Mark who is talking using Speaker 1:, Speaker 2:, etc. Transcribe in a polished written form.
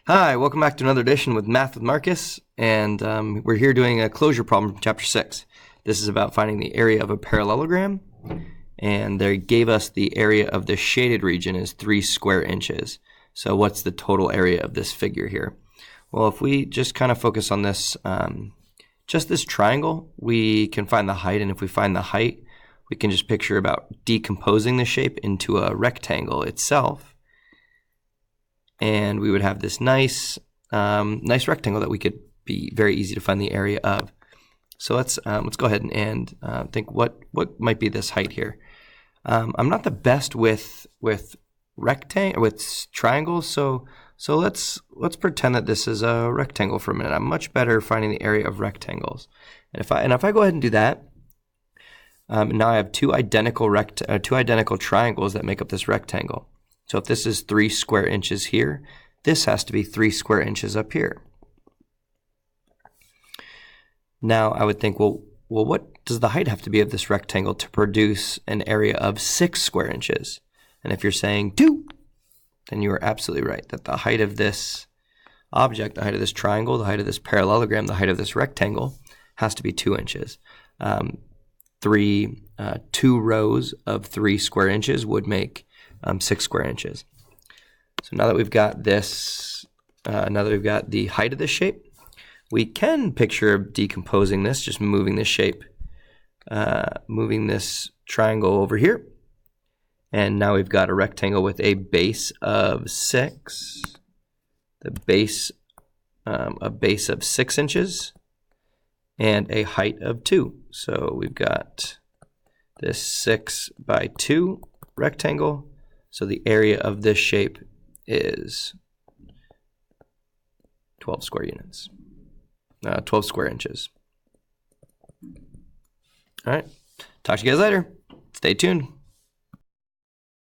Speaker 1: Hi, welcome back to another edition with Math with Marcus, and we're here doing a closure problem from Chapter 6. This is about finding the area of a parallelogram, and they gave us the area of the shaded region is 3 square inches. So what's the total area of this figure here? Well, if we just kind of focus on this, just this triangle, we can find the height, and if we find the height, we can just picture about decomposing the shape into a rectangle itself. And we would have this nice rectangle that we could be very easy to find the area of. So let's go ahead and think what might be this height here. I'm not the best with triangles, so let's pretend that this is a rectangle for a minute. I'm much better finding the area of rectangles. And if I go ahead and do that, now I have two identical triangles that make up this rectangle. So if this is 3 square inches here, this has to be 3 square inches up here. Now I would think, well, what does the height have to be of this rectangle to produce an area of 6 square inches? And if you're saying 2, then you are absolutely right, that the height of this object, the height of this triangle, the height of this parallelogram, the height of this rectangle has to be 2 inches. 2 rows of 3 square inches would make 6 square inches. So now that we've got this, now that we've got the height of this shape, we can picture decomposing this, just moving this shape, moving this triangle over here. And now we've got a rectangle with a base of 6, a base of 6 inches, and a height of 2. So we've got this 6 by 2 rectangle. So the area of this shape is 12 square units, 12 square inches. All right, talk to you guys later. Stay tuned.